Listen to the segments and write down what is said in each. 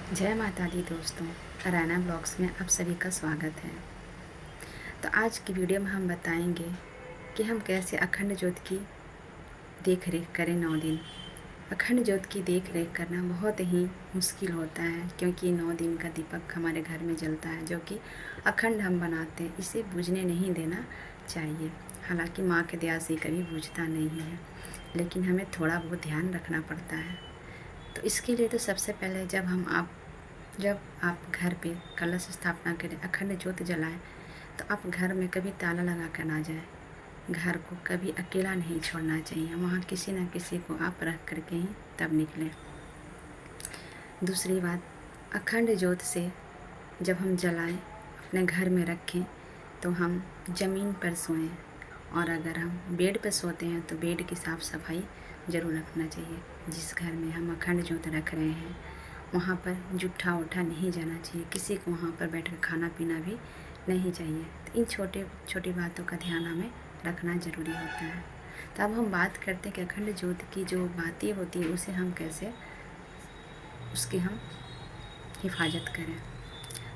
जय माता दी दोस्तों, राना ब्लॉग्स में आप सभी का स्वागत है। तो आज की वीडियो में हम बताएंगे कि हम कैसे अखंड ज्योत की देख रेख करें 9 दिन। अखंड ज्योत की देख रेख करना बहुत ही मुश्किल होता है, क्योंकि 9 दिन का दीपक हमारे घर में जलता है, जो कि अखंड हम बनाते हैं। इसे बुझने नहीं देना चाहिए। हालांकि माँ के दया से कभी बुझता नहीं है, लेकिन हमें थोड़ा बहुत ध्यान रखना पड़ता है। तो इसके लिए तो सबसे पहले जब आप घर पे कलश स्थापना करें, अखंड ज्योत जलाएं, तो आप घर में कभी ताला लगा कर ना जाएं। घर को कभी अकेला नहीं छोड़ना चाहिए, वहाँ किसी न किसी को आप रख करके ही तब निकलें। दूसरी बात, अखंड ज्योत से जब हम जलाएं, अपने घर में रखें, तो हम ज़मीन पर सोएं, और अगर हम बेड पर सोते हैं तो बेड की साफ़ सफाई ज़रूर रखना चाहिए। जिस घर में हम अखंड ज्योत रख रहे हैं वहाँ पर जूठा उठा नहीं जाना चाहिए, किसी को वहाँ पर बैठकर खाना पीना भी नहीं चाहिए। तो इन छोटे छोटी बातों का ध्यान हमें रखना ज़रूरी होता है। तो अब हम बात करते हैं कि अखंड ज्योत की जो बातें होती हैं उसे हम कैसे उसकी हम हिफाजत करें।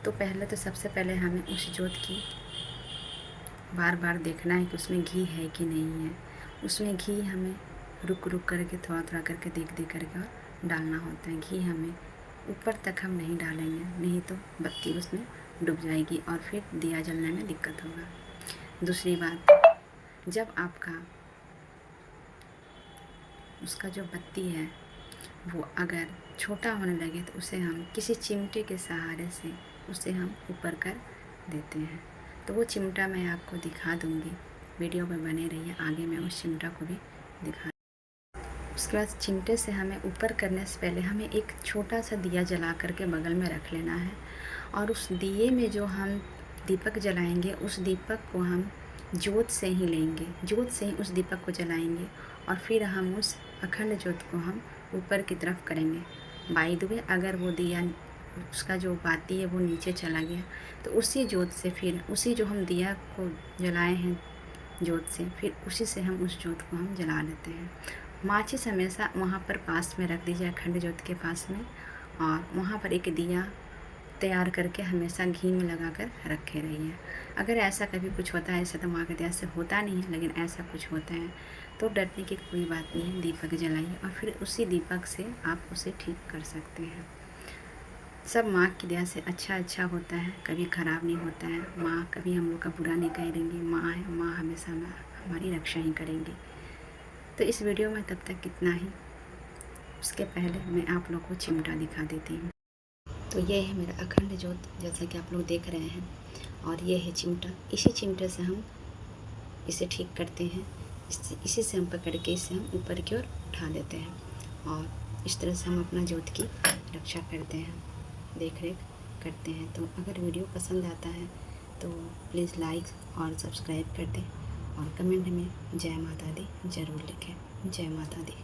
तो पहले तो सबसे पहले हमें उस ज्योत की बार बार देखना है कि उसमें घी है कि नहीं है। उसमें घी हमें रुक रुक करके थोड़ा थोड़ा करके देख देख करके डालना होता है। घी हमें ऊपर तक हम नहीं डालेंगे, नहीं तो बत्ती उसमें डूब जाएगी और फिर दिया जलने में दिक्कत होगा। दूसरी बात, जब आपका उसका जो बत्ती है वो अगर छोटा होने लगे तो उसे हम किसी चिमटे के सहारे से उसे हम ऊपर कर देते हैं। तो वो चिमटा मैं आपको दिखा दूँगी, वीडियो में बने रहिए, आगे मैं उस चिमटा को भी दिखा। उसके बाद चिमटे से हमें ऊपर करने से पहले हमें एक छोटा सा दिया जला करके बगल में रख लेना है, और उस दिए में जो हम दीपक जलाएंगे उस दीपक को हम ज्योत से ही लेंगे, ज्योत से ही उस दीपक को जलाएंगे, और फिर हम उस अखंड ज्योत को हम ऊपर की तरफ करेंगे। बाय द वे, अगर वो दिया उसका जो बाती है वो नीचे चला गया तो उसी ज्योत से फिर उसी जो हम दिया को जलाए हैं ज्योत से, फिर उसी से हम उस ज्योत को हम जला लेते हैं। माचिस हमेशा वहाँ पर पास में रख दीजिए, अखंड ज्योत के पास में, और वहाँ पर एक दिया तैयार करके हमेशा घी में लगा कर रखे रहिए। अगर ऐसा कभी कुछ होता है, ऐसा तो माँ के दया से होता नहीं है, लेकिन ऐसा कुछ होता है तो डरने की कोई बात नहीं है। दीपक जलाइए और फिर उसी दीपक से आप उसे ठीक कर सकते हैं। सब माँ की दया से अच्छा होता है, कभी ख़राब नहीं होता है। माँ कभी हम लोग का बुरा नहीं करेंगी। माँ है, माँ हमेशा हमारी रक्षा ही करेंगी। तो इस वीडियो में तब तक इतना ही। उसके पहले मैं आप लोग को चिमटा दिखा देती हूँ। तो ये है मेरा अखंड ज्योत, जैसा कि आप लोग देख रहे हैं, और ये है चिमटा। इसी चिमटे से हम इसे ठीक करते हैं। इसी से हम पकड़ के इसे हम ऊपर की ओर उठा देते हैं, और इस तरह से हम अपना ज्योत की रक्षा करते हैं, देख रेख करते हैं। तो अगर वीडियो पसंद आता है तो प्लीज़ लाइक और सब्सक्राइब कर दें, और कमेंट में जय माता दी ज़रूर लिखें। जय माता दी।